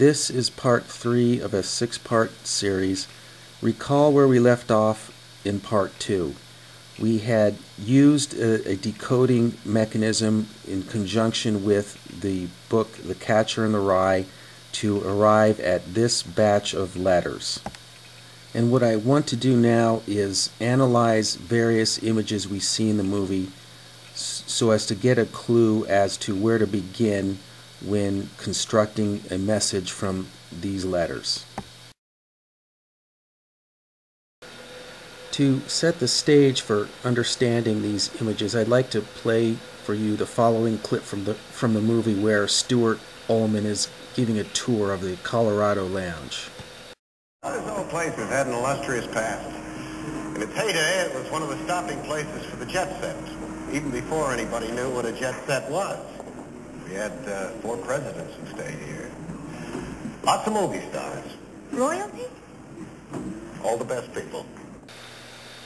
This is part 3 of a 6-part series. Recall where we left off in part 2. We had used a decoding mechanism in conjunction with the book The Catcher in the Rye to arrive at this batch of letters. And what I want to do now is analyze various images we see in the movie so as to get a clue as to where to begin when constructing a message from these letters. To set the stage for understanding these images, I'd like to play for you the following clip from the movie where Stuart Ullman is giving a tour of the Colorado Lounge. This old place has had an illustrious past. In its heyday, it was one of the stopping places for the jet set, even before anybody knew what a jet set was. We had 4 presidents who stayed here. Lots of movie stars. Royalty? All the best people.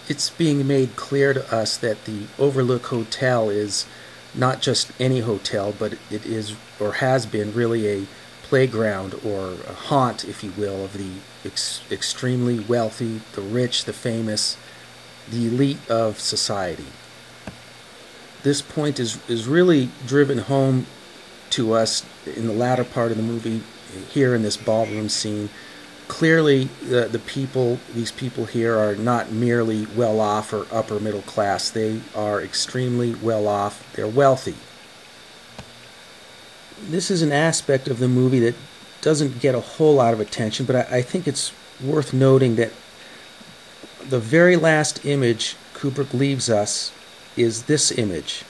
It's being made clear to us that the Overlook Hotel is not just any hotel, but it is, or has been, really a playground or a haunt, if you will, of the extremely wealthy, the rich, the famous, the elite of society. This point is really driven home to us in the latter part of the movie, here in this ballroom scene. Clearly, these people here are not merely well-off or upper middle class. They are extremely well-off. They're wealthy. This is an aspect of the movie that doesn't get a whole lot of attention, but I think it's worth noting that the very last image Kubrick leaves us is this image.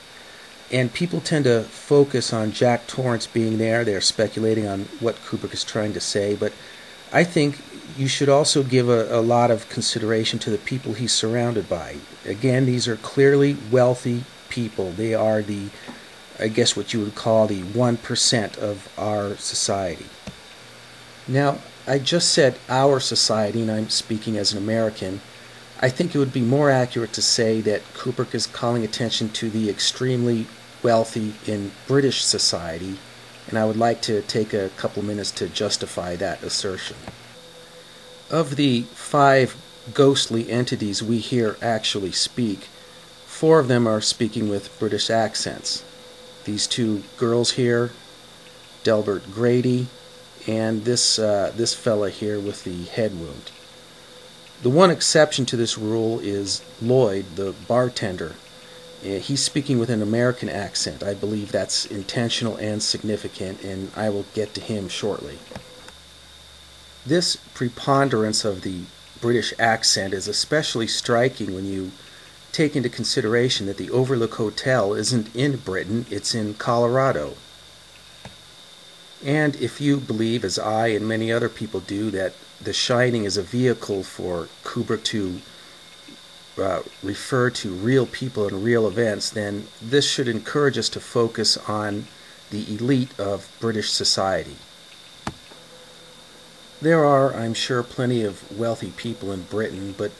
And people tend to focus on Jack Torrance being there. They're speculating on what Kubrick is trying to say, but I think you should also give a lot of consideration to the people he's surrounded by. Again, these are clearly wealthy people. They are the, I guess what you would call the 1% of our society. Now, I just said our society, and I'm speaking as an American. I think it would be more accurate to say that Kubrick is calling attention to the extremely wealthy in British society, and I would like to take a couple minutes to justify that assertion. Of the 5 ghostly entities we hear actually speak, 4 of them are speaking with British accents. These 2 girls here, Delbert Grady, and this fella here with the head wound. The one exception to this rule is Lloyd, the bartender. He's speaking with an American accent. I believe that's intentional and significant, and I will get to him shortly. This preponderance of the British accent is especially striking when you take into consideration that the Overlook Hotel isn't in Britain, it's in Colorado. And if you believe, as I and many other people do, that The Shining is a vehicle for Kubrick to refer to real people and real events, then this should encourage us to focus on the elite of British society. There are, I'm sure, plenty of wealthy people in Britain, but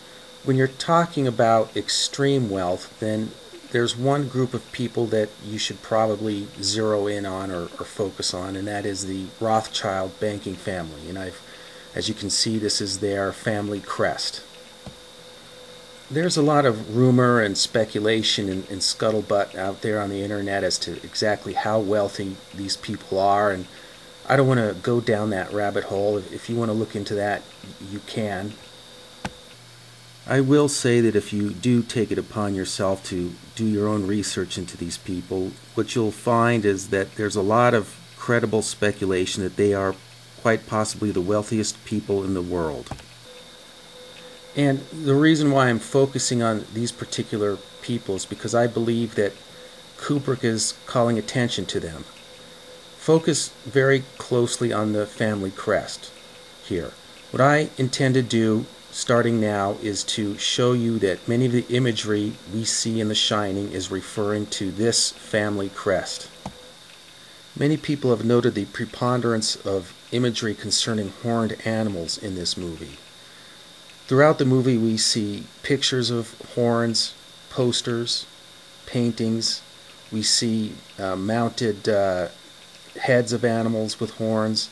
when you're talking about extreme wealth, then there's one group of people that you should probably zero in on or focus on, and that is the Rothschild banking family. And as you can see, this is their family crest. There's a lot of rumor and speculation and scuttlebutt out there on the internet as to exactly how wealthy these people are, and I don't want to go down that rabbit hole. If you want to look into that, you can. I will say that if you do take it upon yourself to do your own research into these people, what you'll find is that there's a lot of credible speculation that they are quite possibly the wealthiest people in the world. And the reason why I'm focusing on these particular people is because I believe that Kubrick is calling attention to them. Focus very closely on the family crest here. What I intend to do starting now is to show you that many of the imagery we see in The Shining is referring to this family crest. Many people have noted the preponderance of imagery concerning horned animals in this movie. Throughout the movie we see pictures of horns, posters, paintings. We see mounted heads of animals with horns.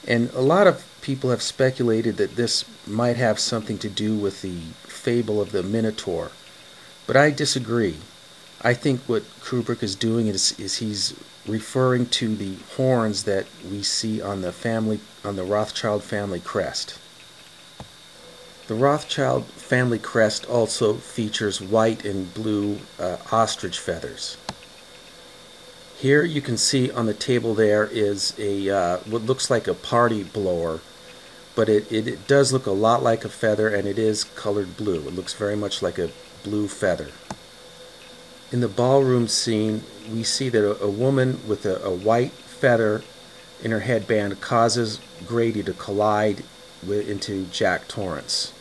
And a lot of people have speculated that this might have something to do with the fable of the Minotaur, but I disagree. I think what Kubrick is doing is he's referring to the horns that we see on the Rothschild family crest. The Rothschild family crest also features white and blue ostrich feathers. Here you can see on the table there is a what looks like a party blower, but it does look a lot like a feather, and it is colored blue. It looks very much like a blue feather. In the ballroom scene, we see that a woman with a white feather in her headband causes Grady to collide into Jack Torrance.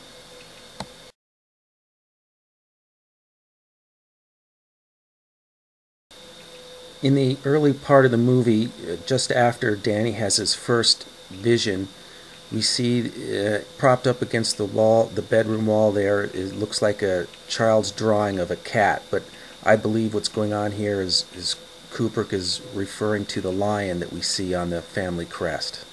In the early part of the movie, just after Danny has his first vision, we see propped up against the wall, the bedroom wall there, it looks like a child's drawing of a cat, but I believe what's going on here is Kubrick is referring to the lion that we see on the family crest.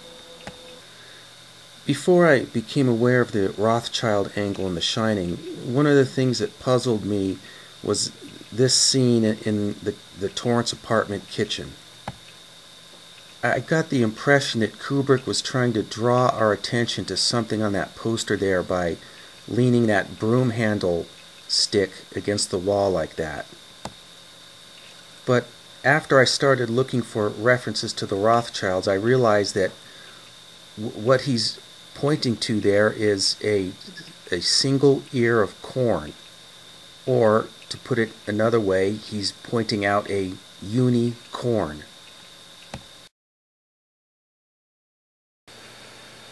Before I became aware of the Rothschild angle in The Shining, one of the things that puzzled me was this scene in the Torrance apartment kitchen. I got the impression that Kubrick was trying to draw our attention to something on that poster there by leaning that broom handle stick against the wall like that. But after I started looking for references to the Rothschilds, I realized that what he's pointing to there is a single ear of corn, or to put it another way, he's pointing out a unicorn.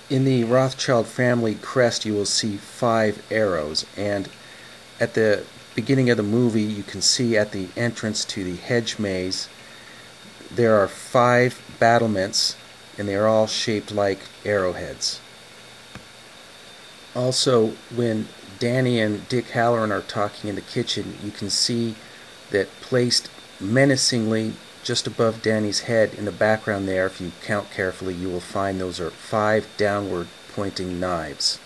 In the Rothschild family crest, you will see 5 arrows, and at the beginning of the movie, you can see at the entrance to the hedge maze, there are 5 battlements, and they are all shaped like arrowheads. Also, when Danny and Dick Halloran are talking in the kitchen, you can see that placed menacingly just above Danny's head in the background there, if you count carefully, you will find those are 5 downward pointing knives.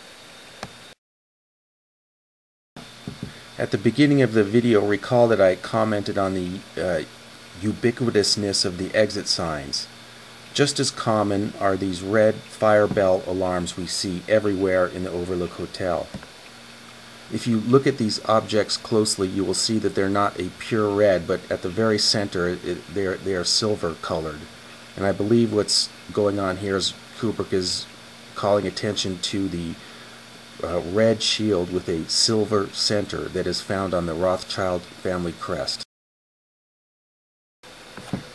At the beginning of the video, recall that I commented on the ubiquitousness of the exit signs. Just as common are these red fire bell alarms we see everywhere in the Overlook Hotel. If you look at these objects closely, you will see that they're not a pure red, but at the very center they are silver colored. And I believe what's going on here is Kubrick is calling attention to the red shield with a silver center that is found on the Rothschild family crest.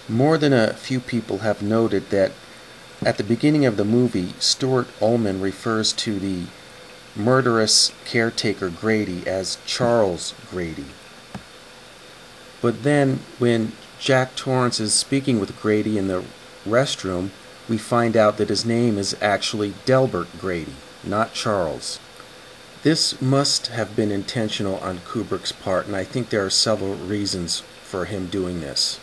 More than a few people have noted that at the beginning of the movie, Stuart Ullman refers to the murderous caretaker Grady as Charles Grady. But then when Jack Torrance is speaking with Grady in the restroom, we find out that his name is actually Delbert Grady, not Charles. This must have been intentional on Kubrick's part, and I think there are several reasons for him doing this.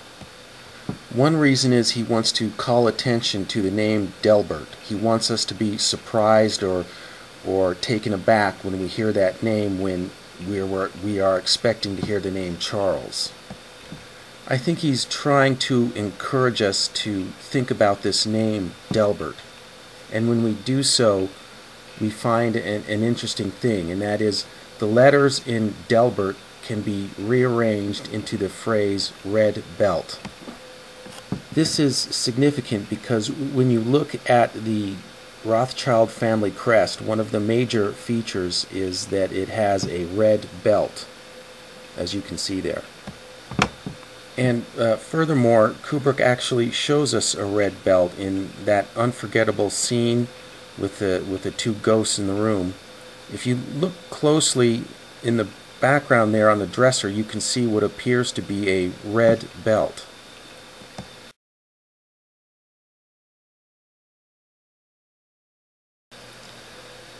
One reason is he wants to call attention to the name Delbert. He wants us to be surprised or taken aback when we hear that name when we are expecting to hear the name Charles. I think he's trying to encourage us to think about this name Delbert. And when we do so, we find an interesting thing, and that is the letters in Delbert can be rearranged into the phrase red belt. This is significant because when you look at the Rothschild family crest, one of the major features is that it has a red belt, as you can see there. And furthermore, Kubrick actually shows us a red belt in that unforgettable scene with the 2 ghosts in the room. If you look closely in the background there on the dresser, you can see what appears to be a red belt.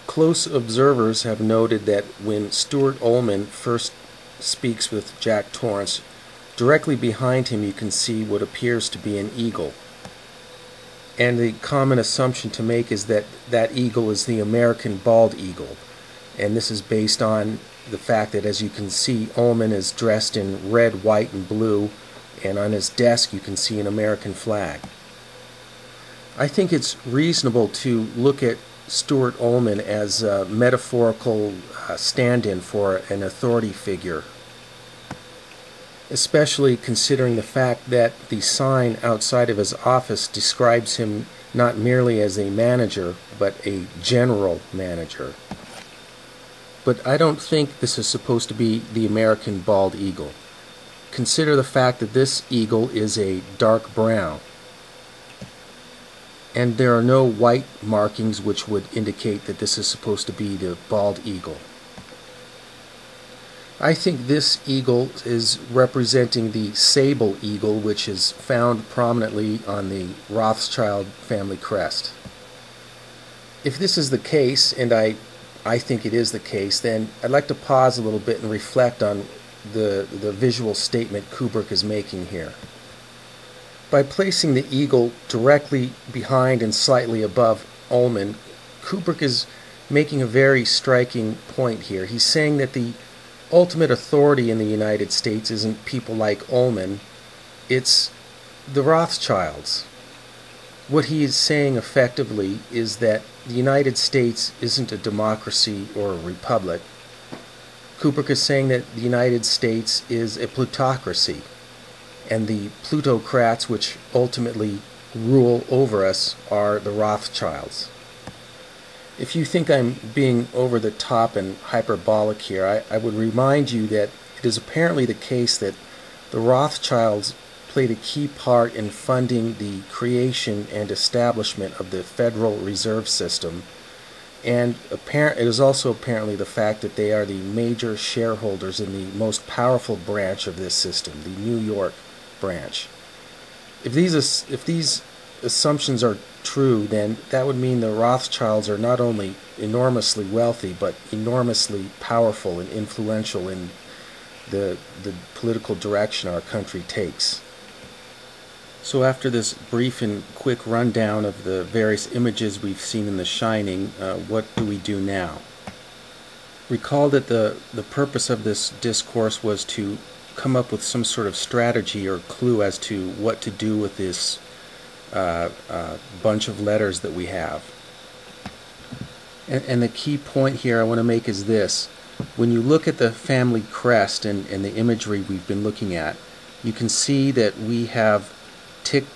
Close observers have noted that when Stuart Ullman first speaks with Jack Torrance, directly behind him you can see what appears to be an eagle. And the common assumption to make is that that eagle is the American bald eagle. And this is based on the fact that, as you can see, Ullman is dressed in red, white, and blue, and on his desk you can see an American flag. I think it's reasonable to look at Stuart Ullman as a metaphorical stand-in for an authority figure, especially considering the fact that the sign outside of his office describes him not merely as a manager, but a general manager. But I don't think this is supposed to be the American bald eagle. Consider the fact that this eagle is a dark brown, and there are no white markings which would indicate that this is supposed to be the bald eagle. I think this eagle is representing the sable eagle, which is found prominently on the Rothschild family crest. If this is the case, and I think it is the case, then I'd like to pause a little bit and reflect on the visual statement Kubrick is making here. By placing the eagle directly behind and slightly above Ullman, Kubrick is making a very striking point here. He's saying that the ultimate authority in the United States isn't people like Ullman, it's the Rothschilds. What he is saying effectively is that the United States isn't a democracy or a republic. Kubrick is saying that the United States is a plutocracy, and the plutocrats which ultimately rule over us are the Rothschilds. If you think I'm being over the top and hyperbolic here, I would remind you that it is apparently the case that the Rothschilds played a key part in funding the creation and establishment of the Federal Reserve System, and it is also apparently the fact that they are the major shareholders in the most powerful branch of this system, the New York branch. If these assumptions are true, then that would mean the Rothschilds are not only enormously wealthy, but enormously powerful and influential in the political direction our country takes. So after this brief and quick rundown of the various images we've seen in The Shining, what do we do now? Recall that the purpose of this discourse was to come up with some sort of strategy or clue as to what to do with this bunch of letters that we have. And the key point here I want to make is this. When you look at the family crest and the imagery we've been looking at, you can see that we have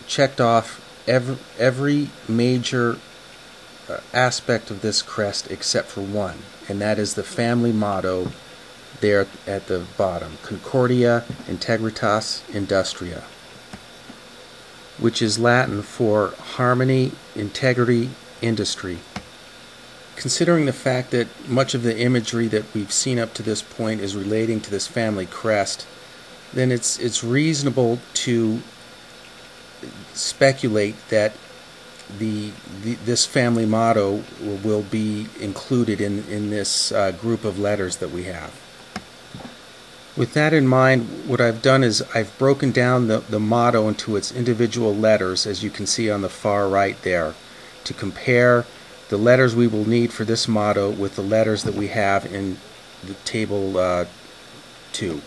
checked off every major aspect of this crest except for one, and that is the family motto there at the bottom, Concordia Integritas Industria, which is Latin for harmony, integrity, industry. Considering the fact that much of the imagery that we've seen up to this point is relating to this family crest, then it's reasonable to speculate that this family motto will be included in this group of letters that we have. With that in mind, what I've done is I've broken down the motto into its individual letters, as you can see on the far right there, to compare the letters we will need for this motto with the letters that we have in the table 2.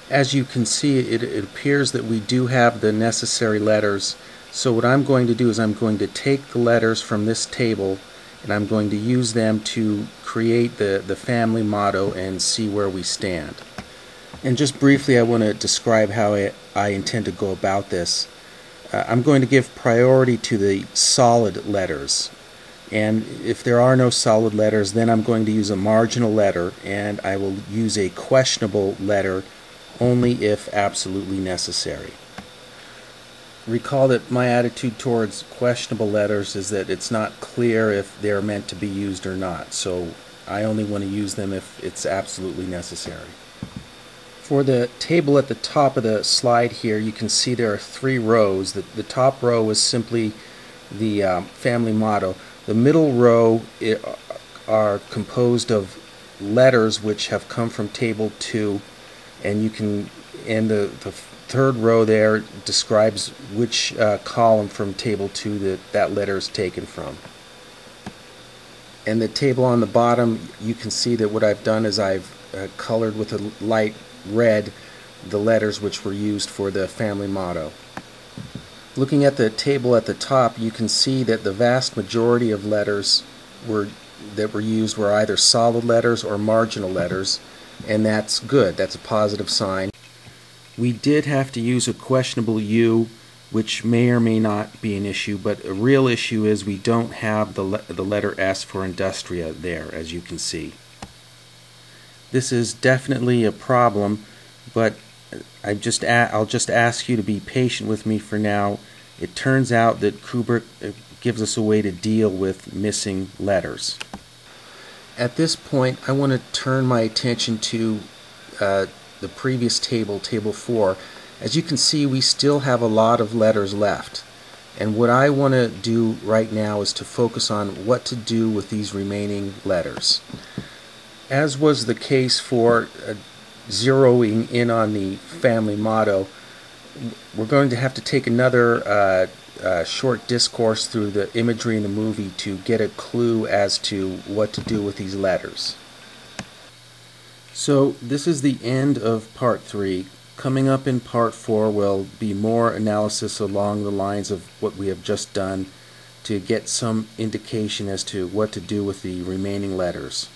As you can see, it appears that we do have the necessary letters. So what I'm going to do is I'm going to take the letters from this table and I'm going to use them to create the family motto and see where we stand. And just briefly, I want to describe how I intend to go about this. I'm going to give priority to the solid letters. And if there are no solid letters, then I'm going to use a marginal letter, and I will use a questionable letter only if absolutely necessary. Recall that my attitude towards questionable letters is that it's not clear if they're meant to be used or not, so I only want to use them if it's absolutely necessary. For the table at the top of the slide here, you can see there are 3 rows. The top row is simply the family motto. The middle row are composed of letters which have come from table 2, and you can, and the third row there describes which column from table 2 that letter is taken from. And the table on the bottom, you can see that what I've done is I've colored with a light red the letters which were used for the family motto. Looking at the table at the top, you can see that the vast majority of letters that were used were either solid letters or marginal letters, and that's good. That's a positive sign. We did have to use a questionable U, which may or may not be an issue, but a real issue is we don't have the letter S for Industria there, as you can see. This is definitely a problem, but I'll just ask you to be patient with me for now. It turns out that Kubrick gives us a way to deal with missing letters. At this point, I want to turn my attention to the previous table, table 4. As you can see, we still have a lot of letters left. And what I want to do right now is to focus on what to do with these remaining letters. As was the case for zeroing in on the family motto, we're going to have to take another short discourse through the imagery in the movie to get a clue as to what to do with these letters. So this is the end of part 3. Coming up in part 4 will be more analysis along the lines of what we have just done to get some indication as to what to do with the remaining letters.